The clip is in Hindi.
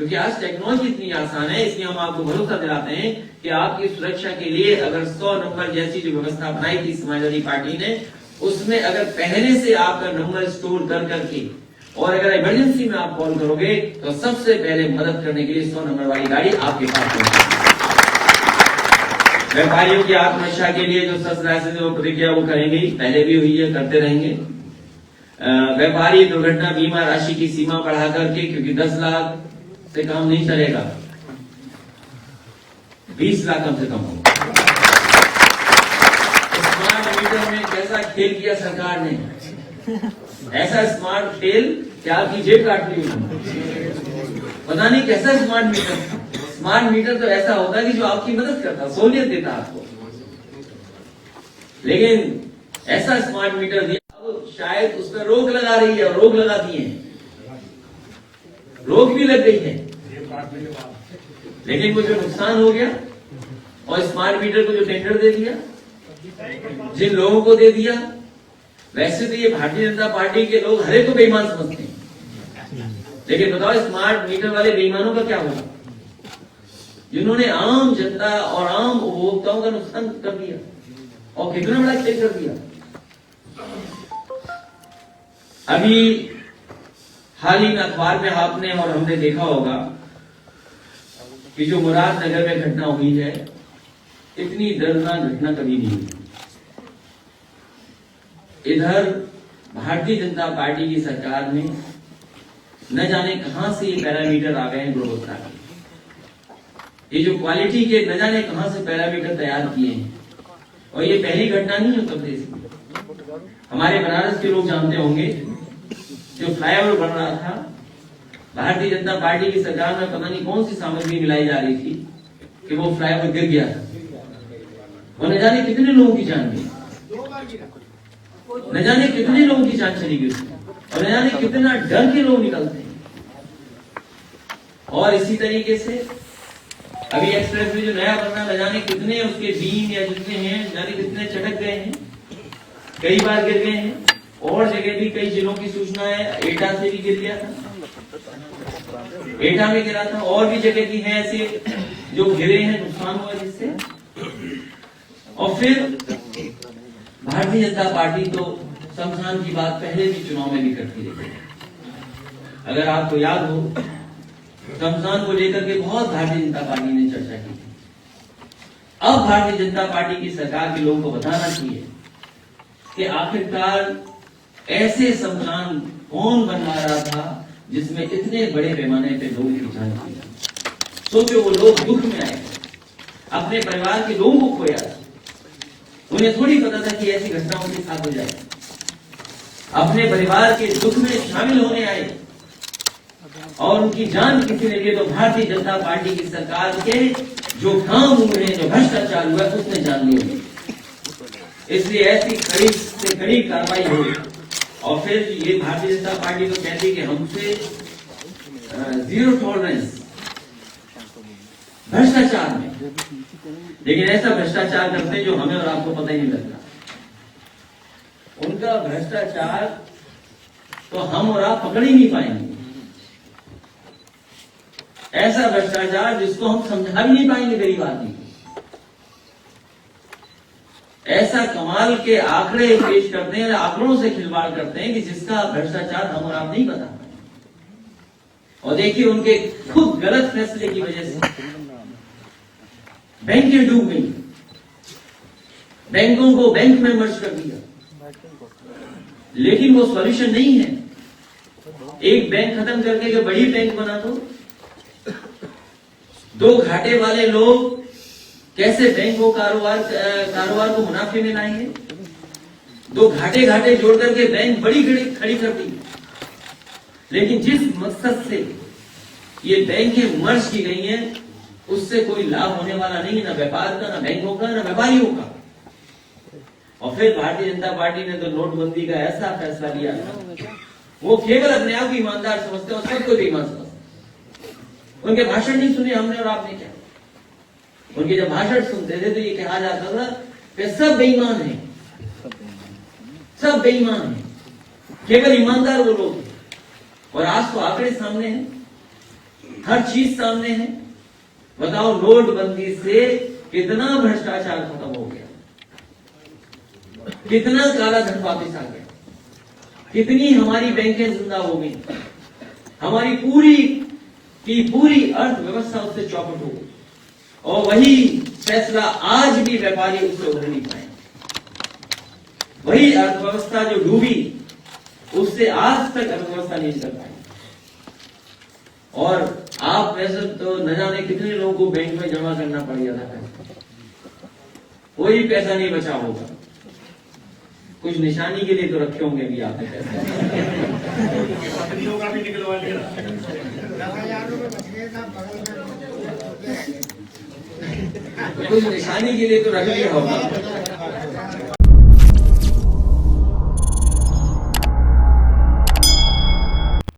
क्योंकि आज टेक्नोलॉजी इतनी आसान है, इसलिए हम आपको भरोसा दिलाते हैं कि आपकी सुरक्षा के लिए अगर 100 नंबर जैसी जो व्यवस्था बनाई थी समाजवादी पार्टी ने, उसमें अगर पहले से आपका नंबर स्टोर कर करके और अगर इमरजेंसी में आप कॉल करोगे तो सबसे पहले मदद करने के लिए 100 नंबर वाली गाड़ी आपके पास पहुंचेगी। व्यापारियों की आत्मरक्षा के लिए जो शस्त्र वो प्रतिक्रिया वो करेंगे, पहले भी हुई है, करते रहेंगे। व्यापारी दुर्घटना बीमा राशि की सीमा बढ़ा करके, क्योंकि 10 लाख से काम नहीं चलेगा, 20 लाख कम से कम हो। स्मार्ट मीटर में कैसा खेल किया सरकार ने, ऐसा स्मार्ट खेल कि आपकी जेब काट ली उन्होंने। पता नहीं कैसा स्मार्ट मीटर। स्मार्ट मीटर तो ऐसा होता है कि जो आपकी मदद करता, सहूलियत देता आपको, लेकिन ऐसा स्मार्ट मीटर दिया शायद उस पर रोक लगा रही है, और रोक लगा दी है, रोक भी लग गई है, लेकिन वो जो नुकसान हो गया, और स्मार्ट मीटर को जो टेंडर दे दिया, जिन लोगों को दे दिया, वैसे तो ये भारतीय जनता पार्टी के लोग हरे को बेईमान समझते हैं, लेकिन बताओ स्मार्ट मीटर वाले बेईमानों का क्या होगा, जिन्होंने आम जनता और आम उपभोक्ताओं का नुकसान कर दिया और कितना बड़ा खेल कर दिया। अभी हाल ही में अखबार में आपने और हमने देखा होगा कि जो मुरादनगर में घटना हुई है, इतनी दर्दनाक घटना कभी नहीं हुई। इधर भारतीय जनता पार्टी की सरकार ने न जाने कहां से ये पैरामीटर आ गए हैं गुणवत्ता के, ये जो क्वालिटी के न जाने कहां से पैरामीटर तैयार किए हैं, और ये पहली घटना नहीं है उत्तर प्रदेश में। हमारे बनारस के लोग जानते होंगे, जो फ्लाईओवर बन रहा था, भारतीय जनता पार्टी की सरकार में पता नहीं कौन सी सामग्री मिलाई जा रही थी कि वो फ्लाईओवर गिर गया था, और न जाने कितने लोगों की जान गई, न जाने कितने लोगों की जान चली गई, और न जाने कितना डर के लोग निकलते हैं। और इसी तरीके से अभी एक्सप्रेस में जो नया बनना, न जाने कितने उसके बीम या जितने हैं, न जाने कितने चटक गए हैं, कई बार गिर गए हैं, और जगह भी कई जिलों की सूचना है एटा से भी गिर गया था, एटा में गिरा था, और भी जगह की है ऐसे जो गिरे हैं, नुकसान हुआ जिससे। और फिर भारतीय जनता पार्टी तो शमशान की बात पहले भी चुनाव में भी करती रही। अगर आपको याद हो, शमशान को लेकर के बहुत भारतीय जनता पार्टी ने चर्चा की थी। अब भारतीय जनता पार्टी की सरकार के लोगों को बताना चाहिए कि आखिरकार ऐसे शमशान कौन बनवा रहा था जिसमें इतने बड़े पैमाने पे लोगों की जान गई। सोचो, वो लोग दुख में आए, अपने परिवार के लोगों को खोया, उन्हें थोड़ी पता था कि ऐसी घटना उनके साथ हो जाए, अपने परिवार के दुख में शामिल होने आए और उनकी जान किसी ने लिए तो भारतीय जनता पार्टी की सरकार के जो काम हुए, जो भ्रष्टाचार हुआ, उसने जान लिया। इसलिए ऐसी कड़ी से कड़ी कार्रवाई हुई। और फिर ये भारतीय जनता पार्टी तो कहती है कि हमसे जीरो टॉलरेंस भ्रष्टाचार में, लेकिन ऐसा भ्रष्टाचार करते हैं जो हमें और आपको पता ही नहीं लगता। उनका भ्रष्टाचार तो हम और आप पकड़ ही नहीं पाएंगे, ऐसा भ्रष्टाचार जिसको हम समझा भी नहीं पाएंगे गरीब आदमी। ऐसा कमाल के आंकड़े पेश करते हैं, आंकड़ों से खिलवाड़ करते हैं कि जिसका भ्रष्टाचार हम और आप नहीं पता। और देखिए, उनके खुद गलत फैसले की वजह से बैंकें डूब गई, बैंकों को बैंक में मर्ज कर दिया, लेकिन वो सॉल्यूशन नहीं है। एक बैंक खत्म करके जो बड़ी बैंक बना दो घाटे वाले लोग कैसे बैंक को कारोबार को मुनाफे में लाएंगे? दो घाटे जोड़ करके बैंक बड़ी खड़ी कर दी, लेकिन जिस मकसद से ये बैंकें मर्ज की गई हैं, उससे कोई लाभ होने वाला नहीं है, ना व्यापार का, ना बैंकों का, ना व्यापारियों का। और फिर भारतीय जनता पार्टी ने तो नोटबंदी का ऐसा फैसला लिया, वो केवल अपने आप को ईमानदार समझते हैं और सबको बेईमान समझते हैं। उनके भाषण नहीं सुने हमने और आपने क्या? उनके जब भाषण सुनते थे तो ये कहा जाता था कि सब बेईमान हैं, सब बेईमान हैं, केवल ईमानदार वो लोग। और आज तो आंकड़े सामने हैं, हर चीज सामने है। बताओ नोटबंदी से कितना भ्रष्टाचार खत्म हो गया, कितना काला धन वापस आ गया, कितनी हमारी बैंकें जिंदा हो गई, हमारी पूरी की पूरी अर्थव्यवस्था उससे चौपट हो गई। और वही फैसला आज भी व्यापारी उससे उभर नहीं पाए। वही अर्थव्यवस्था जो डूबी, उससे आज तक अर्थव्यवस्था नहीं चल पाई। और आप पैसे तो न जाने कितने लोगों को बैंक में जमा करना पड़ गया था, कोई पैसा नहीं बचा होगा। कुछ निशानी के लिए तो रखे होंगे भी आपने पैसा, कुछ निशानी के लिए तो रख लिया होगा।